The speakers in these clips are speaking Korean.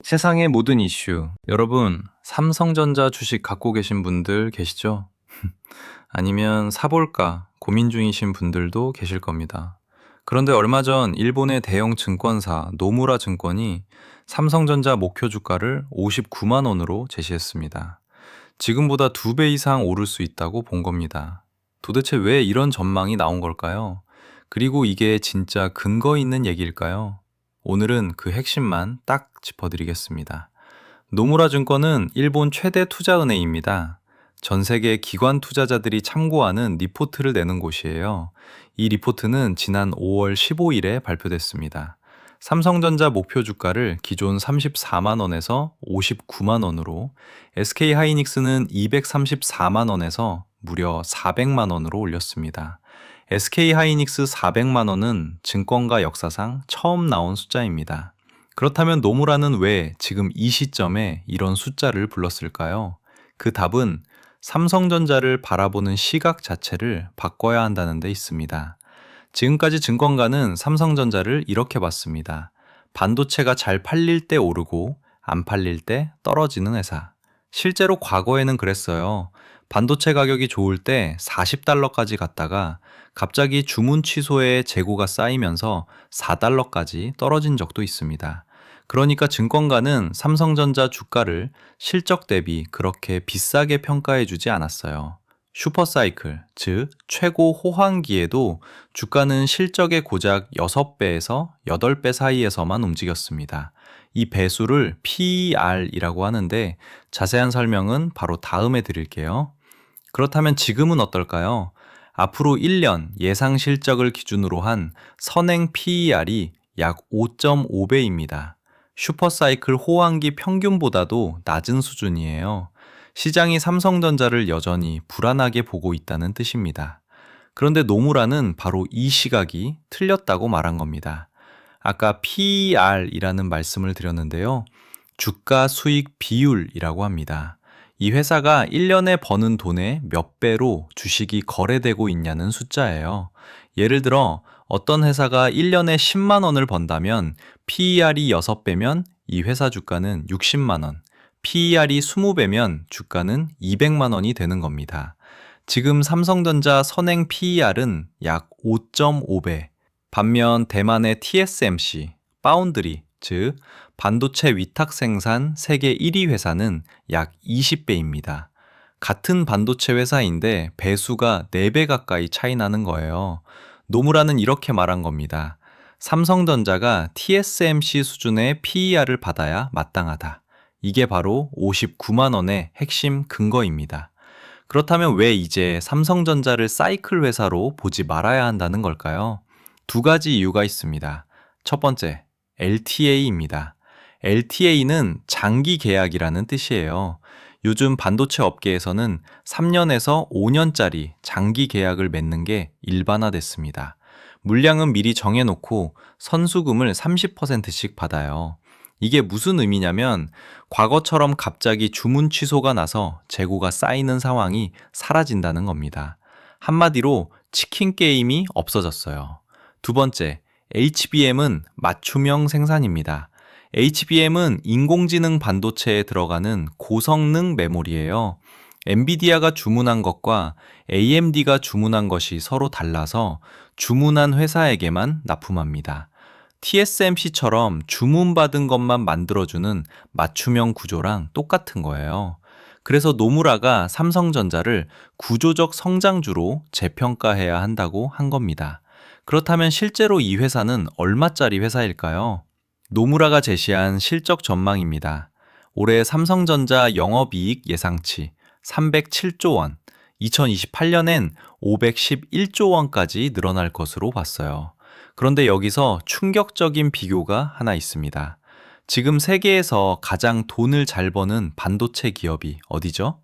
세상의 모든 이슈. 여러분, 삼성전자 주식 갖고 계신 분들 계시죠? 아니면 사볼까 고민 중이신 분들도 계실 겁니다. 그런데 얼마 전 일본의 대형 증권사 노무라 증권이 삼성전자 목표 주가를 59만 원으로 제시했습니다. 지금보다 2배 이상 오를 수 있다고 본 겁니다. 도대체 왜 이런 전망이 나온 걸까요? 그리고 이게 진짜 근거 있는 얘기일까요? 오늘은 그 핵심만 딱 짚어드리겠습니다. 노무라 증권은 일본 최대 투자은행입니다. 전 세계 기관 투자자들이 참고하는 리포트를 내는 곳이에요. 이 리포트는 지난 5월 15일에 발표됐습니다. 삼성전자 목표 주가를 기존 34만 원에서 59만 원으로, SK하이닉스는 234만 원에서 무려 400만 원으로 올렸습니다. SK하이닉스 400만 원은 증권가 역사상 처음 나온 숫자입니다. 그렇다면 노무라는 왜 지금 이 시점에 이런 숫자를 불렀을까요? 그 답은 삼성전자를 바라보는 시각 자체를 바꿔야 한다는 데 있습니다. 지금까지 증권가는 삼성전자를 이렇게 봤습니다. 반도체가 잘 팔릴 때 오르고 안 팔릴 때 떨어지는 회사. 실제로 과거에는 그랬어요. 반도체 가격이 좋을 때 40달러까지 갔다가 갑자기 주문 취소에 재고가 쌓이면서 4달러까지 떨어진 적도 있습니다. 그러니까 증권가는 삼성전자 주가를 실적 대비 그렇게 비싸게 평가해주지 않았어요. 슈퍼사이클, 즉 최고 호황기에도 주가는 실적의 고작 6배에서 8배 사이에서만 움직였습니다. 이 배수를 PER이라고 하는데 자세한 설명은 바로 다음에 드릴게요. 그렇다면 지금은 어떨까요? 앞으로 1년 예상 실적을 기준으로 한 선행 PER이 약 5.5배입니다. 슈퍼사이클 호황기 평균보다도 낮은 수준이에요. 시장이 삼성전자를 여전히 불안하게 보고 있다는 뜻입니다. 그런데 노무라는 바로 이 시각이 틀렸다고 말한 겁니다. 아까 PER이라는 말씀을 드렸는데요. 주가 수익 비율이라고 합니다. 이 회사가 1년에 버는 돈의 몇 배로 주식이 거래되고 있냐는 숫자예요. 예를 들어 어떤 회사가 1년에 10만 원을 번다면 PER이 6배면 이 회사 주가는 60만 원, PER이 20배면 주가는 200만 원이 되는 겁니다. 지금 삼성전자 선행 PER은 약 5.5배, 반면 대만의 TSMC, 파운드리, 즉 반도체 위탁 생산 세계 1위 회사는 약 20배입니다. 같은 반도체 회사인데 배수가 4배 가까이 차이 나는 거예요. 노무라는 이렇게 말한 겁니다. 삼성전자가 TSMC 수준의 PER을 받아야 마땅하다. 이게 바로 59만 원의 핵심 근거입니다. 그렇다면 왜 이제 삼성전자를 사이클 회사로 보지 말아야 한다는 걸까요? 2가지 이유가 있습니다. 첫 번째, LTA입니다. LTA는 장기 계약이라는 뜻이에요. 요즘 반도체 업계에서는 3년에서 5년짜리 장기 계약을 맺는 게 일반화됐습니다. 물량은 미리 정해놓고 선수금을 30%씩 받아요. 이게 무슨 의미냐면 과거처럼 갑자기 주문 취소가 나서 재고가 쌓이는 상황이 사라진다는 겁니다. 한마디로 치킨 게임이 없어졌어요. 두 번째, HBM은 맞춤형 생산입니다. HBM은 인공지능 반도체에 들어가는 고성능 메모리예요. 엔비디아가 주문한 것과 AMD가 주문한 것이 서로 달라서 주문한 회사에게만 납품합니다. TSMC처럼 주문받은 것만 만들어주는 맞춤형 구조랑 똑같은 거예요. 그래서 노무라가 삼성전자를 구조적 성장주로 재평가해야 한다고 한 겁니다. 그렇다면 실제로 이 회사는 얼마짜리 회사일까요? 노무라가 제시한 실적 전망입니다. 올해 삼성전자 영업이익 예상치 307조 원, 2028년엔 511조 원까지 늘어날 것으로 봤어요. 그런데 여기서 충격적인 비교가 하나 있습니다. 지금 세계에서 가장 돈을 잘 버는 반도체 기업이 어디죠?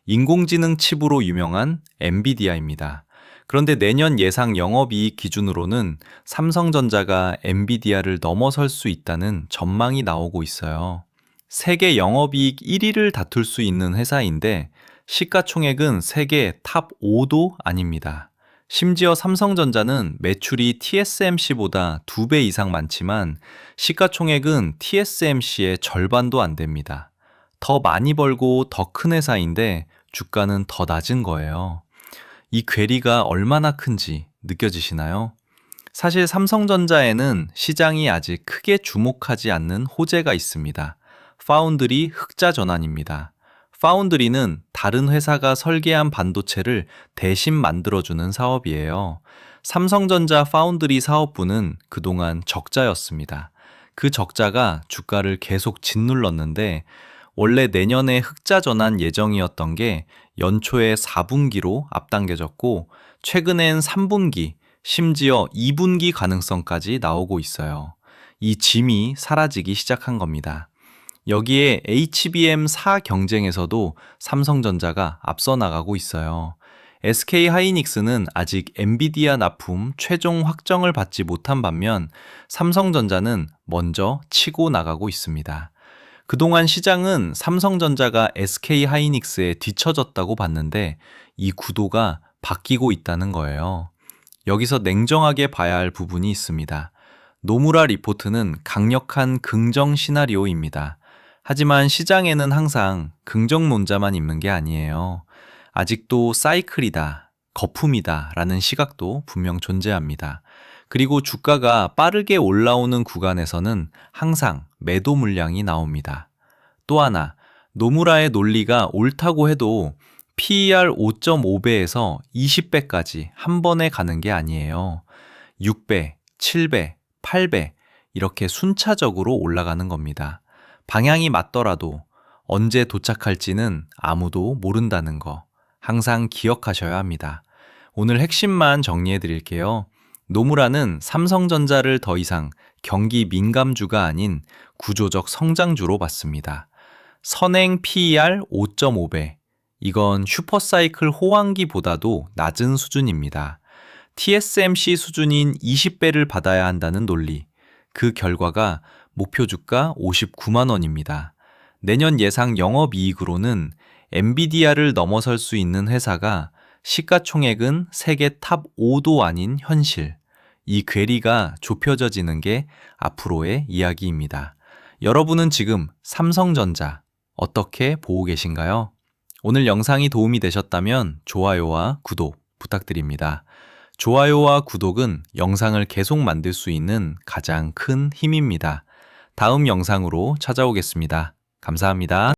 인공지능 칩으로 유명한 엔비디아입니다. 그런데 내년 예상 영업이익 기준으로는 삼성전자가 엔비디아를 넘어설 수 있다는 전망이 나오고 있어요. 세계 영업이익 1위를 다툴 수 있는 회사인데 시가총액은 세계 탑 5도 아닙니다. 심지어 삼성전자는 매출이 TSMC보다 2배 이상 많지만 시가총액은 TSMC의 절반도 안 됩니다. 더 많이 벌고 더 큰 회사인데 주가는 더 낮은 거예요. 이 괴리가 얼마나 큰지 느껴지시나요? 사실 삼성전자에는 시장이 아직 크게 주목하지 않는 호재가 있습니다. 파운드리 흑자 전환입니다. 파운드리는 다른 회사가 설계한 반도체를 대신 만들어주는 사업이에요. 삼성전자 파운드리 사업부는 그동안 적자였습니다. 그 적자가 주가를 계속 짓눌렀는데 원래 내년에 흑자 전환 예정이었던 게 연초에 4분기로 앞당겨졌고 최근엔 3분기, 심지어 2분기 가능성까지 나오고 있어요. 이 짐이 사라지기 시작한 겁니다. 여기에 HBM4 경쟁에서도 삼성전자가 앞서 나가고 있어요. SK하이닉스는 아직 엔비디아 납품 최종 확정을 받지 못한 반면 삼성전자는 먼저 치고 나가고 있습니다. 그동안 시장은 삼성전자가 SK하이닉스에 뒤처졌다고 봤는데 이 구도가 바뀌고 있다는 거예요. 여기서 냉정하게 봐야 할 부분이 있습니다. 노무라 리포트는 강력한 긍정 시나리오입니다. 하지만 시장에는 항상 긍정론자만 있는 게 아니에요. 아직도 사이클이다, 거품이다 라는 시각도 분명 존재합니다. 그리고 주가가 빠르게 올라오는 구간에서는 항상 매도 물량이 나옵니다. 또 하나, 노무라의 논리가 옳다고 해도 PER 5.5배에서 20배까지 한 번에 가는 게 아니에요. 6배, 7배, 8배 이렇게 순차적으로 올라가는 겁니다. 방향이 맞더라도 언제 도착할지는 아무도 모른다는 거 항상 기억하셔야 합니다. 오늘 핵심만 정리해 드릴게요. 노무라는 삼성전자를 더 이상 경기 민감주가 아닌 구조적 성장주로 봤습니다. 선행 PER 5.5배. 이건 슈퍼사이클 호황기보다도 낮은 수준입니다. TSMC 수준인 20배를 받아야 한다는 논리. 그 결과가 목표 주가 59만 원입니다. 내년 예상 영업이익으로는 엔비디아를 넘어설 수 있는 회사가 시가총액은 세계 탑 5도 아닌 현실. 이 괴리가 좁혀져지는 게 앞으로의 이야기입니다. 여러분은 지금 삼성전자 어떻게 보고 계신가요? 오늘 영상이 도움이 되셨다면 좋아요와 구독 부탁드립니다. 좋아요와 구독은 영상을 계속 만들 수 있는 가장 큰 힘입니다. 다음 영상으로 찾아오겠습니다. 감사합니다.